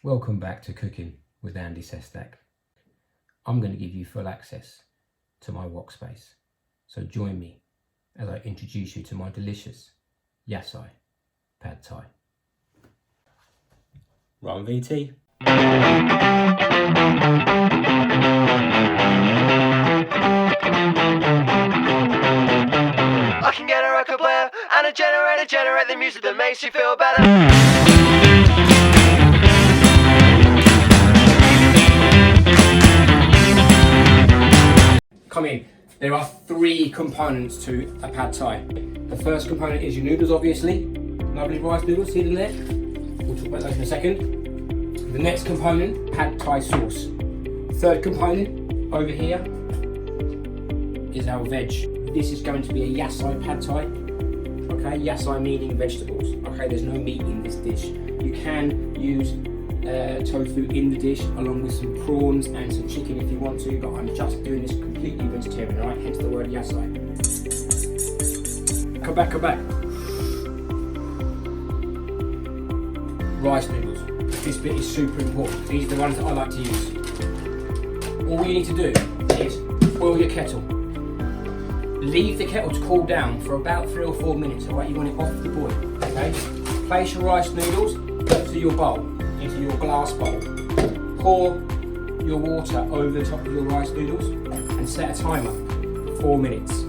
Welcome back to Cooking with Andy Sestak. I'm going to give you full access to my wok space, so join me as I introduce you to my delicious Yasai Pad Thai. Ron VT. I can get a record player and a generator, generate the music that makes you feel better. Come in. There are three components to a Pad Thai. The first component is your noodles, obviously. Lovely rice noodles, see them there? We'll talk about those in a second. The next component, Pad Thai sauce. Third component, over here, is our veg. This is going to be a Yasai Pad Thai. Okay, Yasai meaning vegetables. Okay, there's no meat in this dish. You can use tofu in the dish along with some prawns and some chicken if you want to, but I'm just doing this completely vegetarian, alright? Hence the word Yasai. Come back. Rice noodles. This bit is super important. These are the ones that I like to use. All you need to do is boil your kettle. Leave the kettle to cool down for about 3 or 4 minutes, alright? You want it off the boil, okay? Place your rice noodles into your bowl, into your glass bowl. Pour your water over the top of your rice noodles and set a timer for 4 minutes.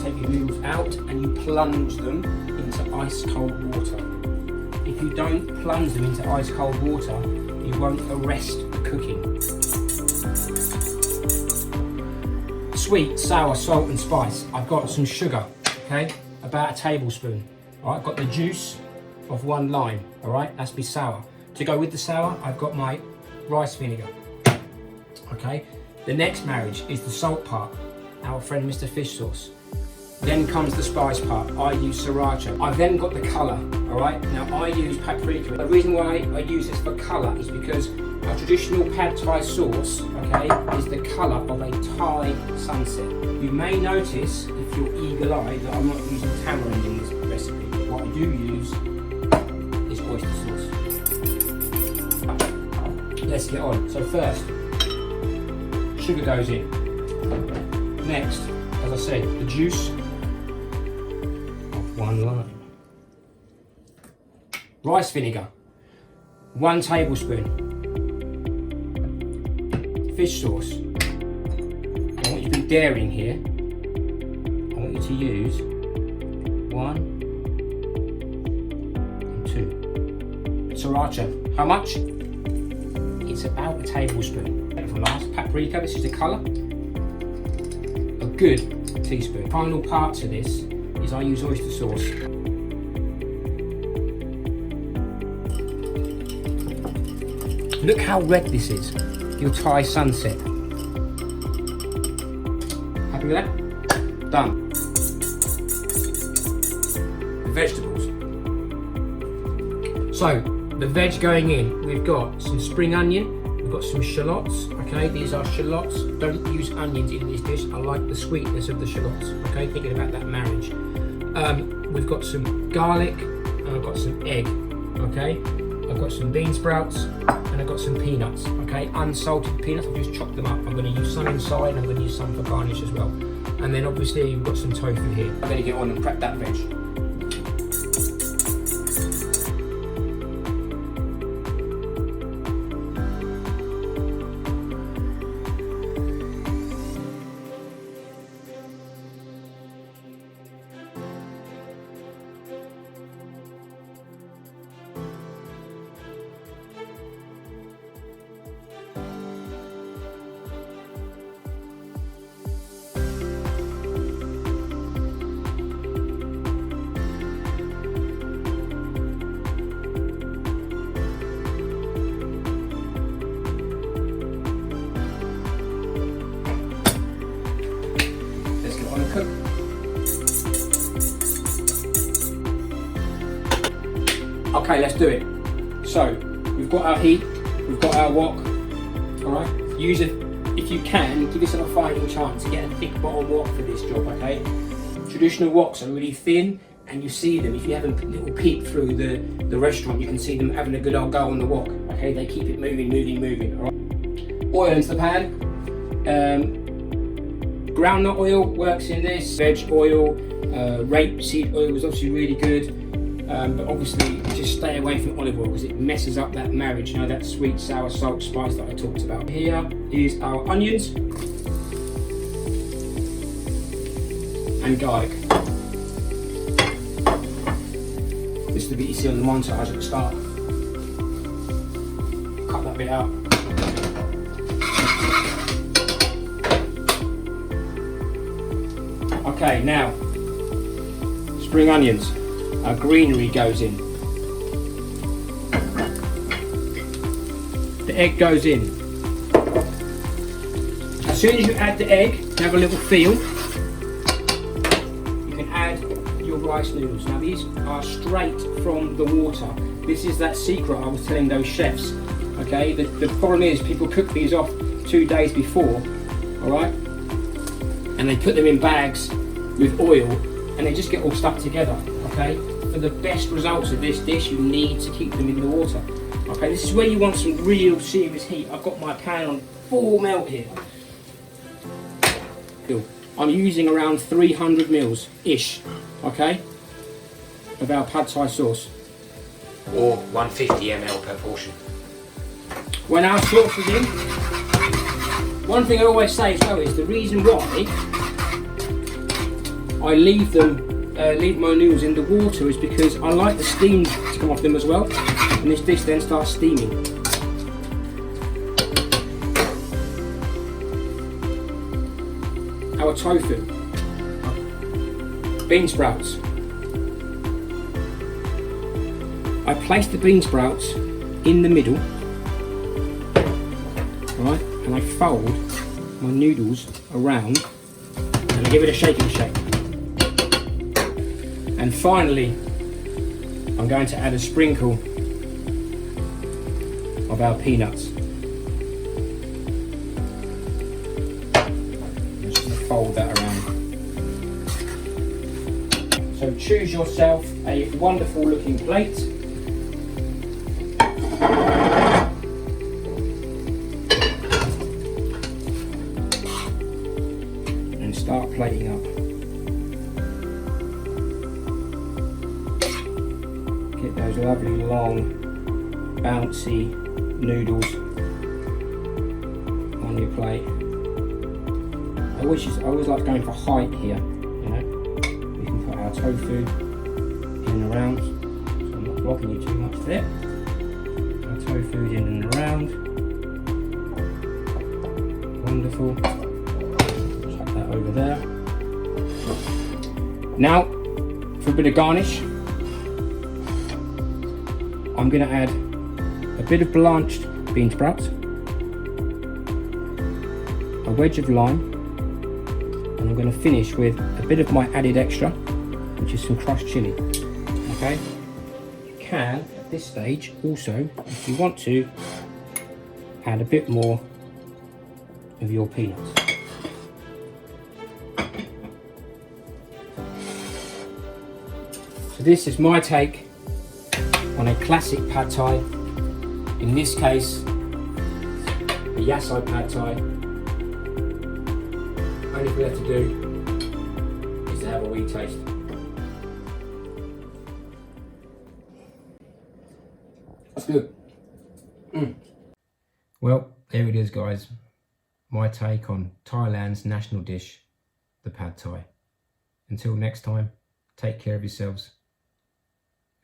Take your noodles out and you plunge them into ice cold water. If you don't plunge them into ice cold water, you won't arrest the cooking. Sweet, sour, salt and spice. I've got some sugar, okay? About a tablespoon. All right, I've got the juice of 1 lime, all right? That's be sour. To go with the sour, I've got my rice vinegar, okay? The next marriage is the salt part, our friend Mr. Fish Sauce. Then comes the spice part. I use sriracha. I've then got the colour, all right? Now I use paprika. The reason why I use this for colour is because a traditional Pad Thai sauce, okay, is the colour of a Thai sunset. You may notice, if you're eagle-eyed, that I'm not using tamarind in this recipe. What I do use is oyster sauce. Let's get on. So first, sugar goes in. Next, as I said, the juice of 1 lime. Rice vinegar, 1 tablespoon. Fish sauce. I want you to be daring here. I want you to use 1 and 2. Sriracha. How much? It's about a tablespoon. And for last, paprika. This is the colour. A good teaspoon. Final part to this is I use oyster sauce. Look how red this is. Your Thai sunset. Happy with that? Done. The vegetables. So, the veg going in, we've got some spring onion, we've got some shallots, okay? These are shallots. Don't use onions in this dish. I like the sweetness of the shallots, okay? Thinking about that marriage. We've got some garlic, and I've got some egg, okay? I've got some bean sprouts, and I've got some peanuts, okay? Unsalted peanuts, I've just chopped them up. I'm going to use some inside, and I'm going to use some for garnish as well. And then obviously you've got some tofu here. I'm going to get on and prep that veg. cook. Okay, let's do it. So, we've got our heat, we've got our wok, alright? Use it, if you can, give yourself a fighting chance to get a thick bottom wok for this job, okay? Traditional woks are really thin and you see them, if you have a little peek through the restaurant, you can see them having a good old go on the wok. Okay, they keep it moving, all right? Oil into the pan. Groundnut oil works in this. Veg oil, rapeseed oil is obviously really good. But obviously just stay away from olive oil because it messes up that marriage, you know, that sweet, sour, salt, spice that I talked about. Here is our onions and garlic. This is the bit you see on the montage at the start. Cut that bit out. Okay, now, spring onions. Our greenery goes in. The egg goes in. As soon as you add the egg, you have a little feel. You can add your rice noodles. Now these are straight from the water. This is that secret I was telling those chefs. Okay, the problem is people cook these off 2 days before, all right? And they put them in bags with oil and they just get all stuck together, okay? For the best results of this dish, you need to keep them in the water. Okay, this is where you want some real serious heat. I've got my pan on full melt here. I'm using around 300 mils-ish, okay, of our pad thai sauce. Or 150 ml per portion. When our sauce is in, one thing I always say as well is the reason why I leave my noodles in the water is because I like the steam to come off them as well, and this dish then starts steaming. Our tofu, bean sprouts. I place the bean sprouts in the middle, right, and I fold my noodles around and I give it a shake. And finally, I'm going to add a sprinkle of our peanuts. Just fold that around. So choose yourself a wonderful looking plate. And start plating up. Get those lovely long bouncy noodles on your plate. I always like going for height here, you know. We can put our tofu in and around, so I'm not blocking you too much there. Our tofu in and around. Wonderful. Chuck that over there. Now, for a bit of garnish, I'm going to add a bit of blanched bean sprouts, a wedge of lime, and I'm going to finish with a bit of my added extra, which is some crushed chilli. Okay, you can at this stage also, if you want to, add a bit more of your peanuts. So this is my take on a classic pad thai. In this case, the Yasai pad thai. Only thing we have to do is to have a wee taste. That's good. Well, there it is, guys. My take on Thailand's national dish, the pad thai. Until next time, take care of yourselves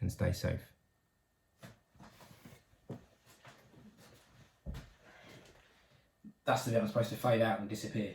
and stay safe. That's the bit I'm supposed to fade out and disappear.